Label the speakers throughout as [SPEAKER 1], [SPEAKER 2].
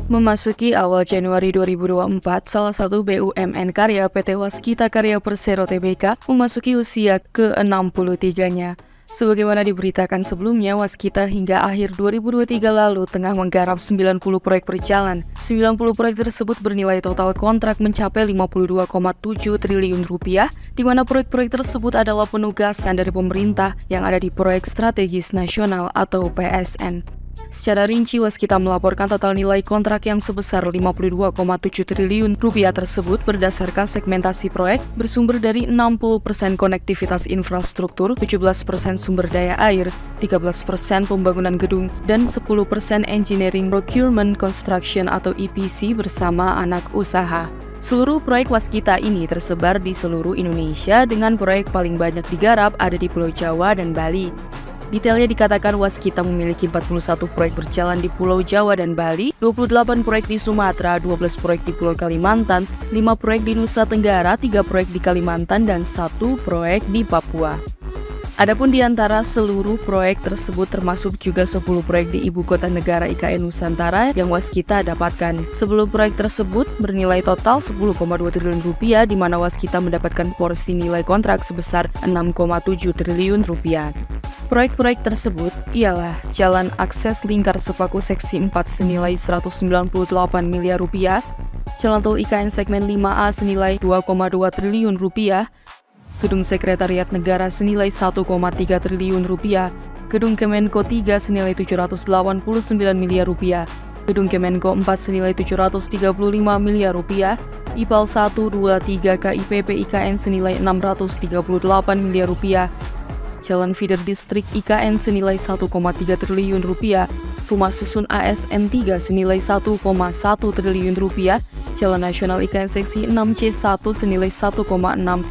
[SPEAKER 1] Memasuki awal Januari 2024, salah satu BUMN karya PT Waskita Karya Persero Tbk memasuki usia ke-63-nya. Sebagaimana diberitakan sebelumnya, Waskita hingga akhir 2023 lalu tengah menggarap 90 proyek berjalan. 90 proyek tersebut bernilai total kontrak mencapai 52,7 triliun rupiah, di mana proyek-proyek tersebut adalah penugasan dari pemerintah yang ada di Proyek Strategis Nasional atau PSN. Secara rinci, Waskita melaporkan total nilai kontrak yang sebesar 52,7 triliun rupiah tersebut berdasarkan segmentasi proyek bersumber dari 60% konektivitas infrastruktur, 17% sumber daya air, 13% pembangunan gedung, dan 10% engineering procurement construction atau EPC bersama anak usaha. Seluruh proyek Waskita ini tersebar di seluruh Indonesia dengan proyek paling banyak digarap ada di Pulau Jawa dan Bali. Detailnya dikatakan Waskita memiliki 41 proyek berjalan di Pulau Jawa dan Bali, 28 proyek di Sumatera, 12 proyek di Pulau Kalimantan, 5 proyek di Nusa Tenggara, 3 proyek di Kalimantan, dan 1 proyek di Papua. Adapun di antara seluruh proyek tersebut termasuk juga 10 proyek di Ibu Kota Negara IKN Nusantara yang Waskita dapatkan. 10 proyek tersebut bernilai total 10,2 triliun rupiah, di mana Waskita mendapatkan porsi nilai kontrak sebesar 6,7 triliun rupiah. Proyek-proyek tersebut ialah Jalan Akses Lingkar Sepaku Seksi 4 senilai 198 miliar rupiah, Jalan Tol IKN Segmen 5A senilai 2,2 triliun rupiah, Gedung Sekretariat Negara senilai 1,3 triliun rupiah, Gedung Kemenko 3 senilai 789 miliar rupiah, Gedung Kemenko 4 senilai 735 miliar rupiah, IPAL 1, 2, 3 KIPP IKN senilai 638 miliar rupiah, Jalan Feeder Distrik IKN senilai 1,3 triliun rupiah, Rumah Susun ASN 3 senilai 1,1 triliun rupiah, Jalan Nasional IKN Seksi 6C1 senilai 1,6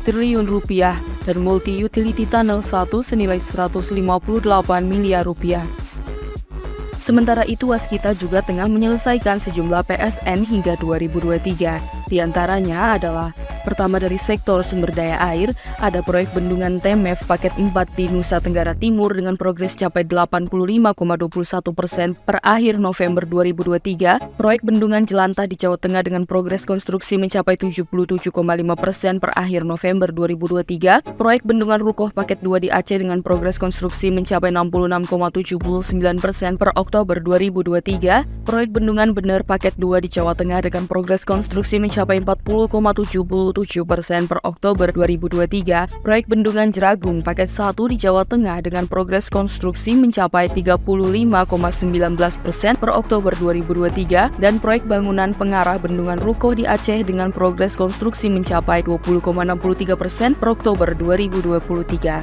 [SPEAKER 1] triliun rupiah, dan Multi Utility Tunnel 1 senilai 158 miliar rupiah. Sementara itu, Waskita juga tengah menyelesaikan sejumlah PSN hingga 2023. Di antaranya adalah pertama dari sektor sumber daya air, ada proyek bendungan TMF paket 4 di Nusa Tenggara Timur dengan progres capai 85,21% per akhir November 2023, proyek bendungan Jelantah di Jawa Tengah dengan progres konstruksi mencapai 77,5% per akhir November 2023, proyek bendungan Rukoh paket 2 di Aceh dengan progres konstruksi mencapai 66,79% per Oktober 2023, proyek bendungan Bener paket 2 di Jawa Tengah dengan progres konstruksi mencapai 40,77% per Oktober 2023, proyek bendungan Jeragung paket 1 di Jawa Tengah dengan progres konstruksi mencapai 35,19% per Oktober 2023, dan proyek bangunan pengarah bendungan Rukoh di Aceh dengan progres konstruksi mencapai 20,63% per Oktober 2023.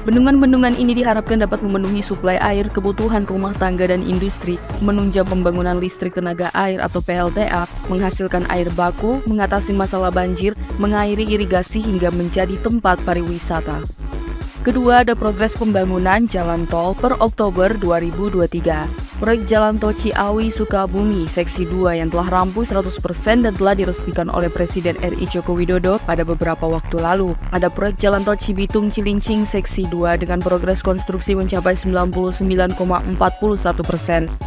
[SPEAKER 1] Bendungan-bendungan ini diharapkan dapat memenuhi suplai air kebutuhan rumah tangga dan industri, menunjang pembangunan listrik tenaga air atau PLTA, menghasilkan air baku, mengatasi masalah banjir, mengairi irigasi hingga menjadi tempat pariwisata. Kedua, ada progres pembangunan jalan tol per Oktober 2023. Proyek Jalan Tol Ciawi Sukabumi Seksi 2 yang telah rampung 100% dan telah diresmikan oleh Presiden RI Joko Widodo pada beberapa waktu lalu. Ada proyek Jalan Tol Cibitung Cilincing Seksi 2 dengan progres konstruksi mencapai 99,41%.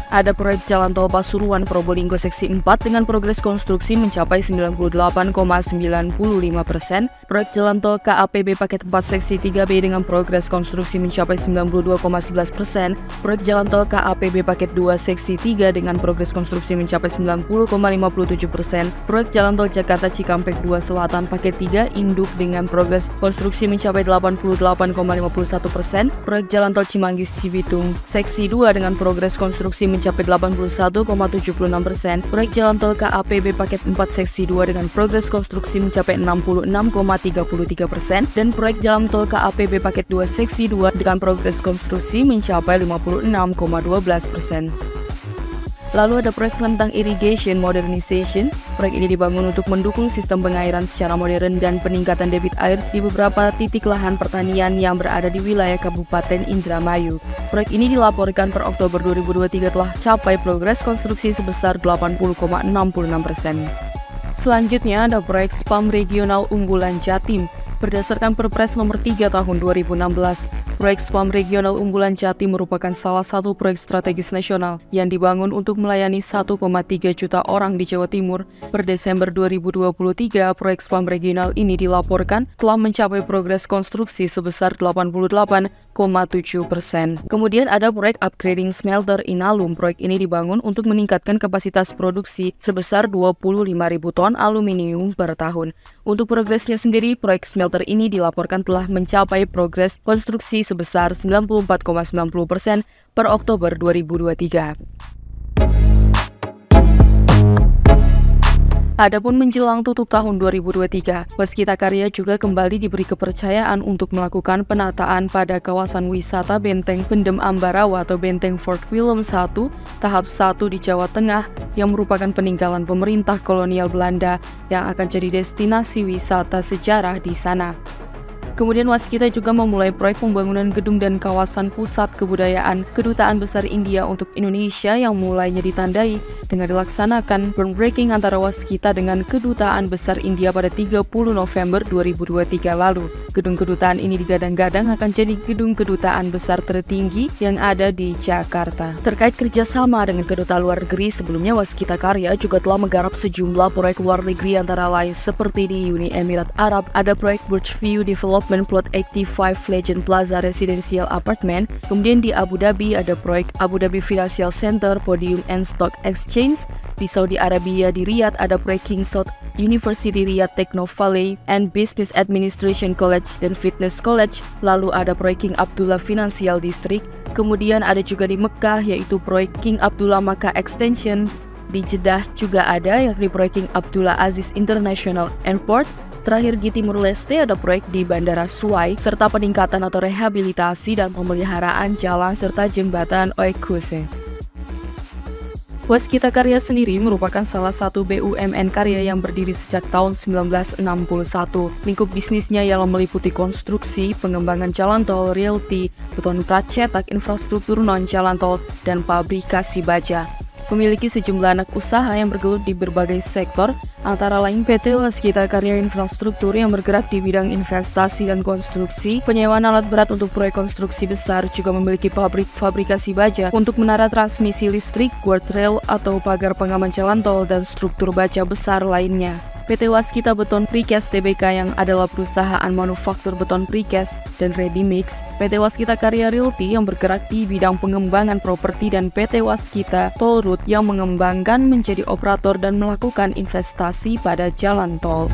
[SPEAKER 1] Ada proyek Jalan Tol Pasuruan Probolinggo Seksi 4 dengan progres konstruksi mencapai 98,95%. Proyek Jalan Tol KAPB Paket 4 Seksi 3B dengan progres konstruksi mencapai 92,11%. Proyek Jalan Tol KAPB Paket 2 Seksi 3 dengan progres konstruksi mencapai 90,57%. Proyek Jalan Tol Jakarta Cikampek 2 Selatan Paket 3 Induk dengan progres konstruksi mencapai 88,51%. Proyek Jalan Tol Cimanggis Cibitung Seksi 2 dengan progres konstruksi mencapai 81,76%. Proyek Jalan Tol KAPB Paket 4 Seksi 2 dengan progres konstruksi mencapai 66,33%. Dan proyek Jalan Tol KAPB Paket 2 Seksi 2 dengan progres konstruksi mencapai 56,12%. Lalu ada proyek rentang irrigation modernization. Proyek ini dibangun untuk mendukung sistem pengairan secara modern dan peningkatan debit air di beberapa titik lahan pertanian yang berada di wilayah Kabupaten Indramayu. Proyek ini dilaporkan per Oktober 2023 telah capai progres konstruksi sebesar 80,66%. Selanjutnya ada proyek SPAM Regional Unggulan Jatim. Berdasarkan Perpres nomor 3 tahun 2016, proyek spam regional unggulan Jatim merupakan salah satu proyek strategis nasional yang dibangun untuk melayani 1,3 juta orang di Jawa Timur. Per Desember 2023, proyek spam regional ini dilaporkan telah mencapai progres konstruksi sebesar 88,7%. Kemudian ada proyek upgrading smelter Inalum. Proyek ini dibangun untuk meningkatkan kapasitas produksi sebesar 25.000 ton aluminium per tahun. Untuk progresnya sendiri, proyek smelter ini dilaporkan telah mencapai progres konstruksi sebesar 94,90% per Oktober 2023. Adapun menjelang tutup tahun 2023, Waskita Karya juga kembali diberi kepercayaan untuk melakukan penataan pada kawasan wisata Benteng Pendem Ambarawa atau Benteng Fort Willem I, tahap 1 di Jawa Tengah, yang merupakan peninggalan pemerintah kolonial Belanda yang akan jadi destinasi wisata sejarah di sana. Kemudian Waskita juga memulai proyek pembangunan gedung dan kawasan pusat kebudayaan Kedutaan Besar India untuk Indonesia yang mulainya ditandai dengan dilaksanakan groundbreaking antara Waskita dengan Kedutaan Besar India pada 30 November 2023 lalu. Gedung kedutaan ini digadang-gadang akan jadi gedung kedutaan besar tertinggi yang ada di Jakarta. Terkait kerjasama dengan kedutaan luar negeri, sebelumnya Waskita Karya juga telah menggarap sejumlah proyek luar negeri antara lain seperti di Uni Emirat Arab, ada proyek Burj View Development Plot 85 Legend Plaza Residential Apartment. Kemudian di Abu Dhabi ada proyek Abu Dhabi Financial Center, Podium and Stock Exchange. Di Saudi Arabia di Riyadh ada proyek King Saud University Riyadh Techno Valley and Business Administration College dan Fitness College. Lalu ada proyek King Abdullah Financial District. Kemudian ada juga di Mekah yaitu proyek King Abdullah Makkah Extension. Di Jeddah juga ada yakni proyek King Abdullah Aziz International Airport. Terakhir di Timur Leste ada proyek di Bandara Suai, serta peningkatan atau rehabilitasi dan pemeliharaan jalan serta jembatan Oekuse. Waskita Karya sendiri merupakan salah satu BUMN karya yang berdiri sejak tahun 1961. Lingkup bisnisnya yang meliputi konstruksi, pengembangan jalan tol, realty, beton plat cetak, infrastruktur non-jalan tol, dan pabrikasi baja. Memiliki sejumlah anak usaha yang bergelut di berbagai sektor, antara lain PT Waskita Karya Infrastruktur yang bergerak di bidang investasi dan konstruksi, penyewaan alat berat untuk proyek konstruksi besar, juga memiliki pabrik fabrikasi baja untuk menara transmisi listrik, guardrail atau pagar pengaman jalan tol, dan struktur baja besar lainnya. PT Waskita Beton Precast Tbk yang adalah perusahaan manufaktur beton precast dan ready mix, PT Waskita Karya Realty yang bergerak di bidang pengembangan properti, dan PT Waskita Toll Road yang mengembangkan menjadi operator dan melakukan investasi pada jalan tol.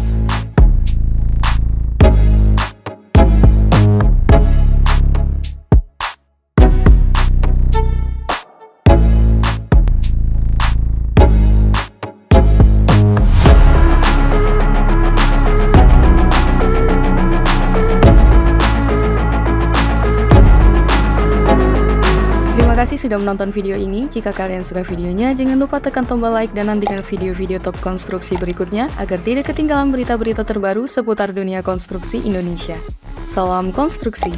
[SPEAKER 1] Terima kasih sudah menonton video ini. Jika kalian suka videonya, jangan lupa tekan tombol like dan nantikan video-video top konstruksi berikutnya agar tidak ketinggalan berita-berita terbaru seputar dunia konstruksi Indonesia. Salam konstruksi!